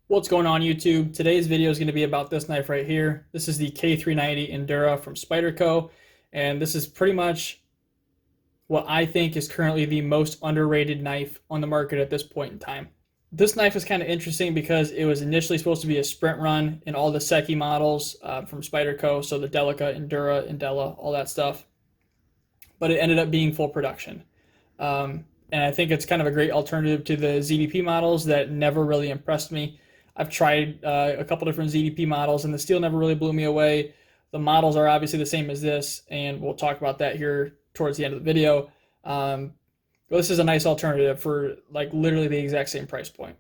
What's going on YouTube? Today's video is going to be about this knife right here. This is the K390 Endura from Spyderco, and this is pretty much what I think is currently the most underrated knife on the market at this point in time. This knife is kind of interesting because it was initially supposed to be a sprint run in all the Secchi models from Spyderco, so the Delica, Endura, Indela, all that stuff, but it ended up being full production. And I think it's kind of a great alternative to the ZDP models that never really impressed me. I've tried a couple different ZDP models, and the steel never really blew me away. The models are obviously the same as this, and we'll talk about that here towards the end of the video. But this is a nice alternative for like literally the exact same price point.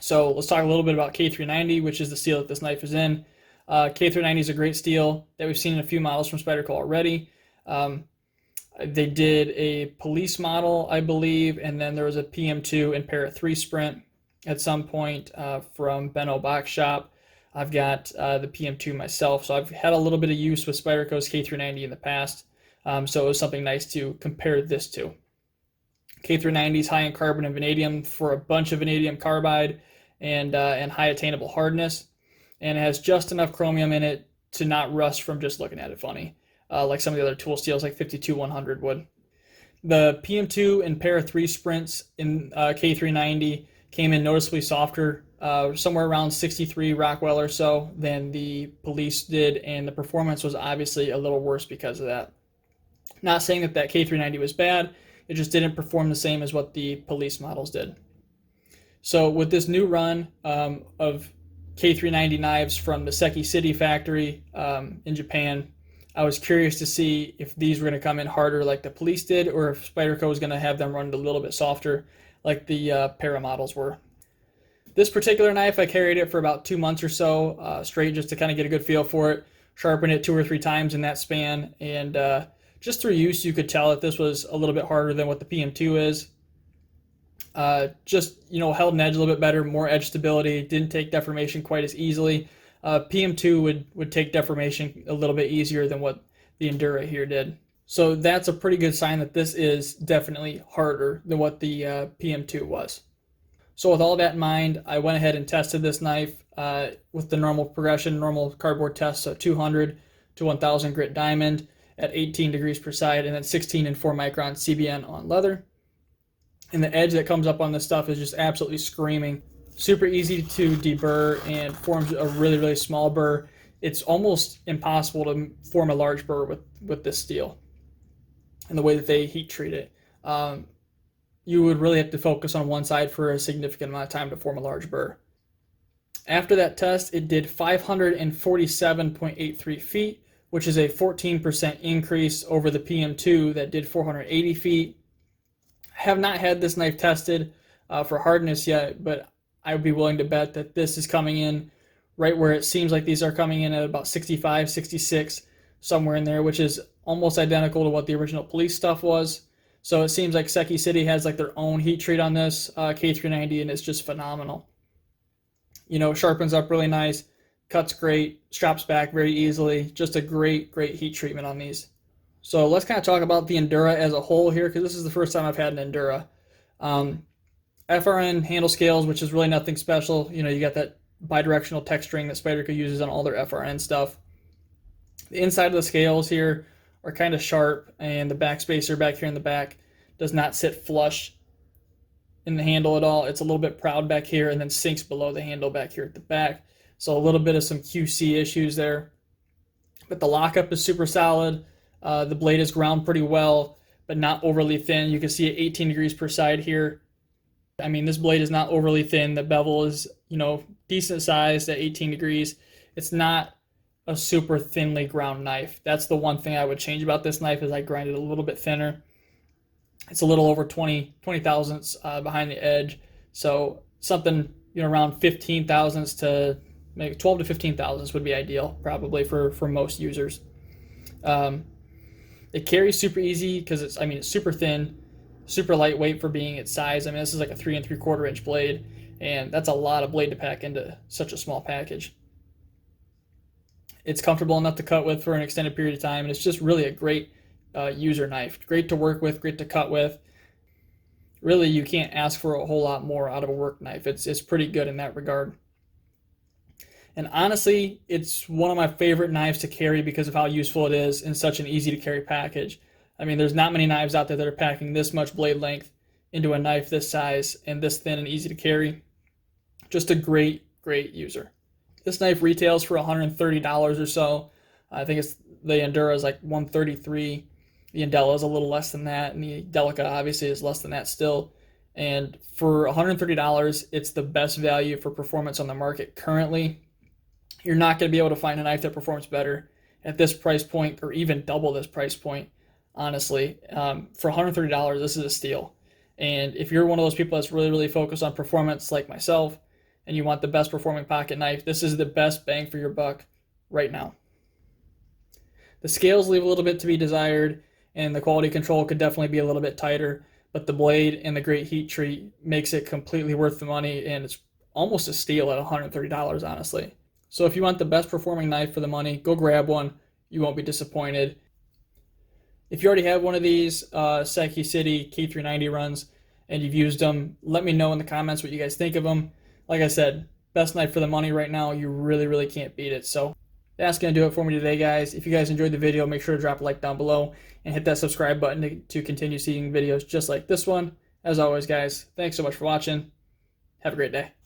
So let's talk a little bit about K390, which is the steel that this knife is in. K390 is a great steel that we've seen in a few models from Spyderco already. They did a police model, I believe, and then there was a PM2 and Para 3 Sprint at some point from Benno Box Shop. I've got the PM2 myself, so I've had a little bit of use with Spyderco's K390 in the past, so it was something nice to compare this to. K390 is high in carbon and vanadium for a bunch of vanadium carbide and high attainable hardness, and it has just enough chromium in it to not rust from just looking at it funny. Like some of the other tool steels like 52-100 would. The PM2 and Para 3 Sprints in K390 came in noticeably softer, somewhere around 63 Rockwell or so than the police did, and the performance was obviously a little worse because of that. Not saying that K390 was bad, it just didn't perform the same as what the police models did. So with this new run of K390 knives from the Secchi City factory in Japan, I was curious to see if these were going to come in harder like the police did, or if Spyderco was going to have them run a little bit softer like the Para models were. This particular knife, I carried it for about 2 months or so straight just to kind of get a good feel for it, sharpen it 2 or 3 times in that span, and just through use you could tell that this was a little bit harder than what the PM2 is. Just, held an edge a little bit better, more edge stability, didn't take deformation quite as easily. PM2 would take deformation a little bit easier than what the Endura here did. So that's a pretty good sign that this is definitely harder than what the PM2 was. So with all that in mind, I went ahead and tested this knife with the normal progression, normal cardboard test, so 200 to 1000 grit diamond at 18 degrees per side, and then 16 and 4 micron CBN on leather. And the edge that comes up on this stuff is just absolutely screaming. Super easy to deburr and forms a really, really small burr. It's almost impossible to form a large burr with this steel and the way that they heat treat it. You would really have to focus on one side for a significant amount of time to form a large burr. After that test, it did 547.83 feet, which is a 14% increase over the PM2 that did 480 feet. I have not had this knife tested for hardness yet, but I would be willing to bet that this is coming in right where it seems like these are coming in at about 65, 66, somewhere in there, which is almost identical to what the original police stuff was. So it seems like Secchi City has like their own heat treat on this K390, and it's just phenomenal. Sharpens up really nice, cuts great, straps back very easily. Just a great, great heat treatment on these. So let's kind of talk about the Endura as a whole here, because this is the first time I've had an Endura. FRN handle scales, which is really nothing special. You got that bidirectional texturing that Spyderco uses on all their FRN stuff. The inside of the scales here are kind of sharp, and the back spacer back here in the back does not sit flush in the handle at all. It's a little bit proud back here and then sinks below the handle back here at the back. So a little bit of some QC issues there. But the lockup is super solid. The blade is ground pretty well, but not overly thin. You can see it 18 degrees per side here. I mean, this blade is not overly thin. The bevel is, decent sized at 18 degrees. It's not a super thinly ground knife. That's the one thing I would change about this knife, is I grind it a little bit thinner. It's a little over 20 thousandths behind the edge. So something, around 15 thousandths to maybe 12 to 15 thousandths would be ideal, probably for most users. It carries super easy because it's super thin, super lightweight for being its size. This is like a 3 3/4 inch blade, and that's a lot of blade to pack into such a small package. It's comfortable enough to cut with for an extended period of time, and it's just really a great user knife. Great to work with, great to cut with. really you can't ask for a whole lot more out of a work knife. It's pretty good in that regard. And honestly, it's one of my favorite knives to carry because of how useful it is in such an easy to carry package. I mean, there's not many knives out there that are packing this much blade length into a knife this size and this thin and easy to carry. Just a great user. This knife retails for $130 or so. I think it's the Endura is like $133. The Indela is a little less than that, and the Delica obviously is less than that still. And for $130, it's the best value for performance on the market currently. You're not going to be able to find a knife that performs better at this price point, or even double this price point, honestly. For $130, this is a steal. And if you're one of those people that's really focused on performance like myself, and you want the best performing pocket knife, this is the best bang for your buck right now. The scales leave a little bit to be desired, and the quality control could definitely be a little bit tighter, but the blade and the great heat treat makes it completely worth the money, and it's almost a steal at $130, honestly. So if you want the best performing knife for the money, go grab one. You won't be disappointed. If you already have one of these Saki City K390 runs and you've used them, let me know in the comments what you guys think of them. Like I said, best knife for the money right now. You really can't beat it. So that's going to do it for me today, guys. If you guys enjoyed the video, make sure to drop a like down below and hit that subscribe button to continue seeing videos just like this one. As always, guys, thanks so much for watching. Have a great day.